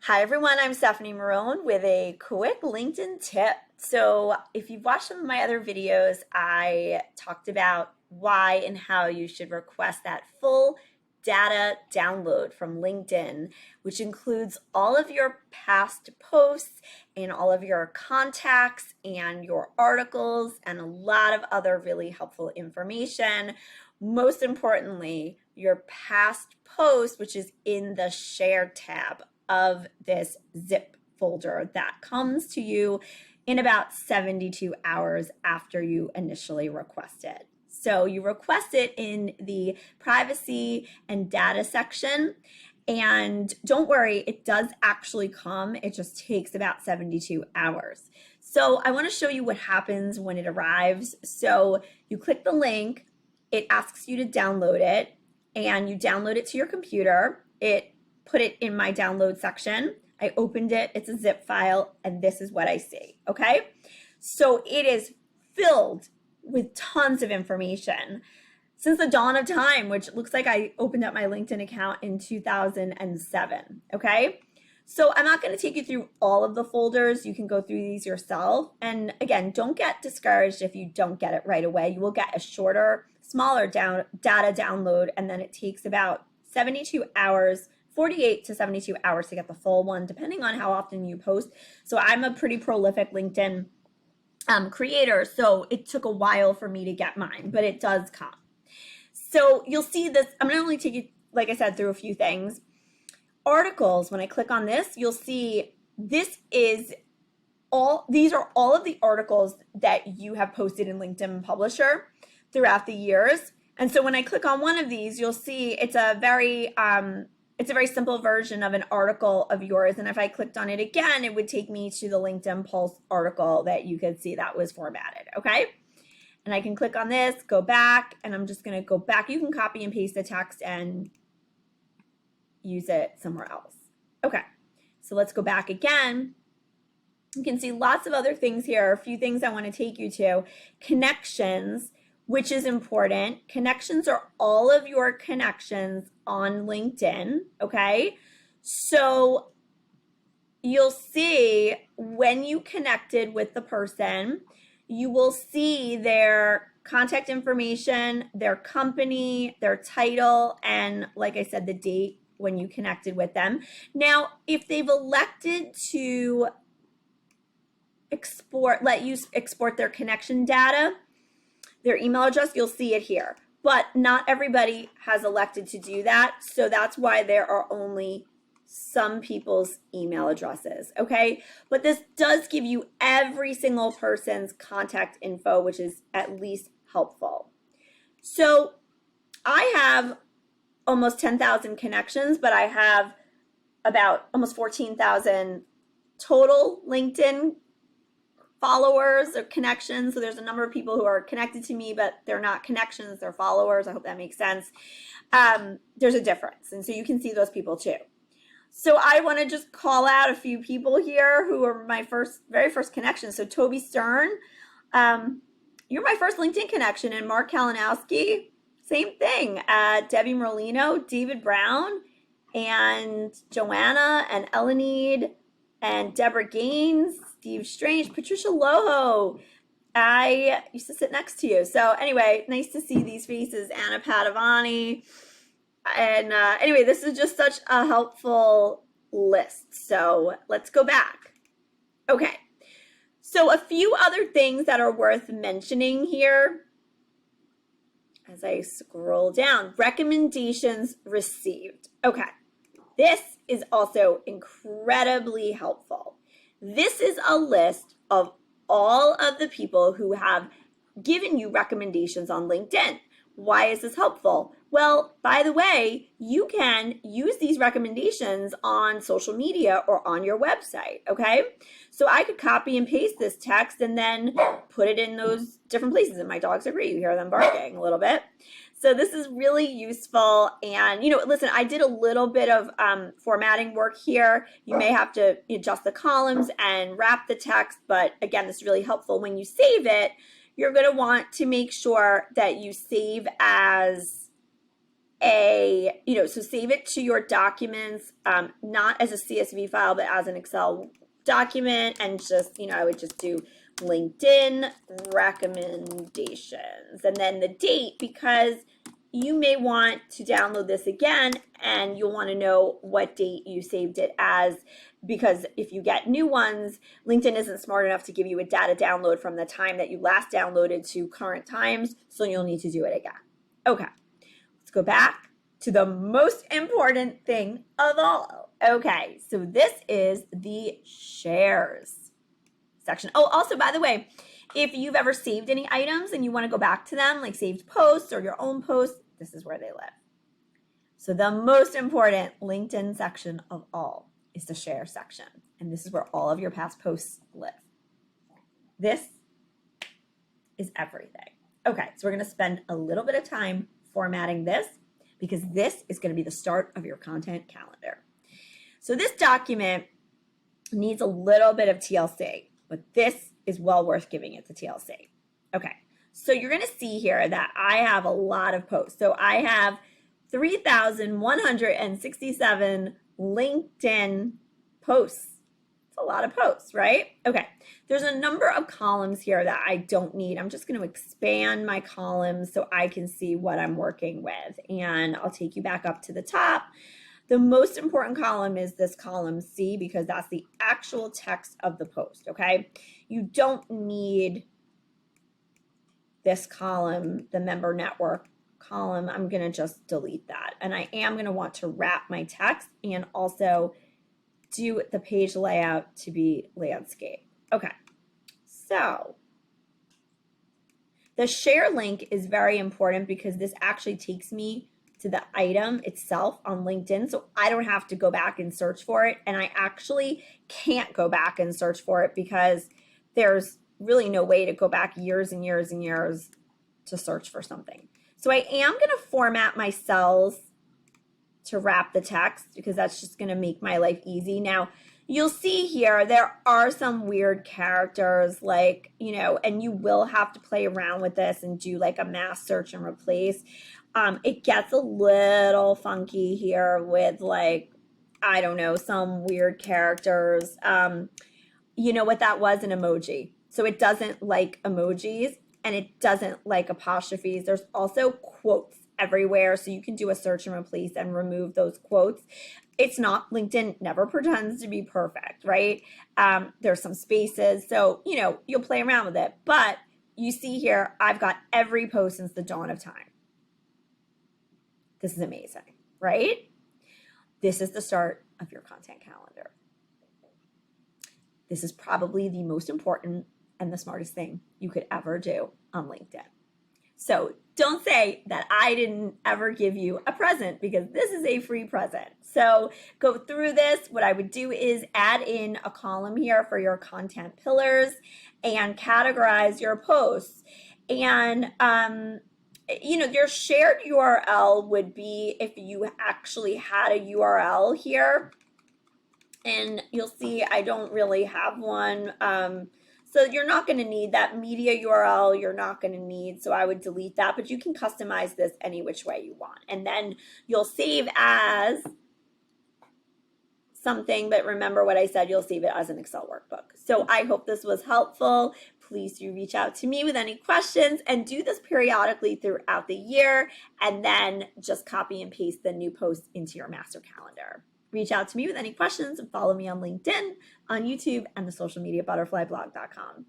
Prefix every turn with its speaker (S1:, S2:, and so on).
S1: Hi everyone, I'm Stephanie Marone with a quick LinkedIn tip. So if you've watched some of my other videos, I talked about why and how you should request that full data download from LinkedIn, which includes all of your past posts and all of your contacts and your articles and a lot of other really helpful information. Most importantly, your past post, which is in the Share tab of this zip folder that comes to you in about 72 hours after you initially request it. So you request it in the privacy and data section. And don't worry, it does actually come. It just takes about 72 hours. So I want to show you what happens when it arrives. So you click the link, it asks you to download it, and you download it to your computer. It put it in my download section. I opened it, it's a zip file, and this is what I see, okay? So it is filled with tons of information since the dawn of time, which looks like I opened up my LinkedIn account in 2007, okay? So I'm not going to take you through all of the folders. You can go through these yourself. And again, don't get discouraged if you don't get it right away. You will get a shorter, smaller data download, and then it takes about 72 hours 48 to 72 hours to get the full one, depending on how often you post. So I'm a pretty prolific LinkedIn creator, so it took a while for me to get mine, but it does come. So you'll see this. I'm going to only take you, like I said, through a few things. Articles, when I click on this, you'll see these are all of the articles that you have posted in LinkedIn Publisher throughout the years. And so when I click on one of these, you'll see it's a very simple version of an article of yours. And if I clicked on it again, it would take me to the LinkedIn Pulse article that you could see that was formatted, okay? And I can click on this, go back, and I'm just gonna go back. You can copy and paste the text and use it somewhere else. Okay, so let's go back again. You can see lots of other things here. A few things I wanna take you to. Connections, which is important. Connections are all of your connections on LinkedIn, okay? So you'll see when you connected with the person, you will see their contact information, their company, their title, and like I said, the date when you connected with them. Now, if they've elected to let you export their connection data, their email address, you'll see it here. But not everybody has elected to do that. So that's why there are only some people's email addresses, okay? But this does give you every single person's contact info, which is at least helpful. So I have almost 10,000 connections, but I have about almost 14,000 total LinkedIn followers or connections. So there's a number of people who are connected to me, but they're not connections, they're followers. I hope that makes sense. There's a difference. And so you can see those people too. So I want to just call out a few people here who are my very first connection. So Toby Stern, you're my first LinkedIn connection, and Mark Kalinowski, same thing. Debbie Merlino, David Brown, and Joanna, and Elenide, and Deborah Gaines, Steve Strange, Patricia Loho. I used to sit next to you. So anyway, nice to see these faces. Anna Padavani. And anyway, this is just such a helpful list. So let's go back. Okay. So a few other things that are worth mentioning here as I scroll down. Recommendations received. Okay. This is also incredibly helpful. This is a list of all of the people who have given you recommendations on LinkedIn. Why is this helpful? Well, by the way, you can use these recommendations on social media or on your website, okay? So I could copy and paste this text and then put it in those different places. And my dogs agree. You hear them barking a little bit. So this is really useful. And, listen, I did a little bit of formatting work here. You may have to adjust the columns and wrap the text. But again, this is really helpful. When you save it, you're going to want to make sure that you save as so save it to your documents, not as a CSV file, but as an Excel document, and just, I would just do LinkedIn recommendations, and then the date, because you may want to download this again and you'll want to know what date you saved it as, because if you get new ones, LinkedIn isn't smart enough to give you a data download from the time that you last downloaded to current times, so you'll need to do it again. Okay, let's go back to the most important thing of all. Okay, so this is the shares section. Oh, also, by the way, if you've ever saved any items and you want to go back to them, like saved posts or your own posts, this is where they live. So the most important LinkedIn section of all is the share section. And this is where all of your past posts live. This is everything. Okay, so we're going to spend a little bit of time formatting this, because this is going to be the start of your content calendar. So this document needs a little bit of TLC, but this is well worth giving it the TLC. Okay, so you're going to see here that I have a lot of posts. So I have 3,167 LinkedIn posts. It's a lot of posts, right? Okay, there's a number of columns here that I don't need. I'm just going to expand my columns so I can see what I'm working with. And I'll take you back up to the top. The most important column is this column C, because that's the actual text of the post, okay? You don't need this column, the member network column. I'm going to just delete that. And I am going to want to wrap my text and also do the page layout to be landscape. Okay, so the share link is very important because this actually takes me to the item itself on LinkedIn, so I don't have to go back and search for it, and I actually can't go back and search for it because there's really no way to go back years and years and years to search for something. So I am going to format my cells to wrap the text because that's just going to make my life easy. Now, you'll see here there are some weird characters, like, and you will have to play around with this and do like a mass search and replace. It gets a little funky here with, like, I don't know, some weird characters. You know what that was? An emoji. So it doesn't like emojis and it doesn't like apostrophes. There's also quotes everywhere, so you can do a search and replace and remove those quotes. It's not, LinkedIn never pretends to be perfect, right? There's some spaces, so you'll play around with it. But you see here, I've got every post since the dawn of time. This is amazing, right? This is the start of your content calendar. This is probably the most important and the smartest thing you could ever do on LinkedIn. So don't say that I didn't ever give you a present, because this is a free present. So go through this. What I would do is add in a column here for your content pillars and categorize your posts. And, your shared URL would be if you actually had a URL here. And you'll see I don't really have one. So you're not going to need that media URL. You're not going to need, so I would delete that, but you can customize this any which way you want. And then you'll save as something, but remember what I said, you'll save it as an Excel workbook. So I hope this was helpful. Please do reach out to me with any questions, and do this periodically throughout the year, and then just copy and paste the new posts into your master calendar. Reach out to me with any questions and follow me on LinkedIn, on YouTube, and the socialmediabutterflyblog.com.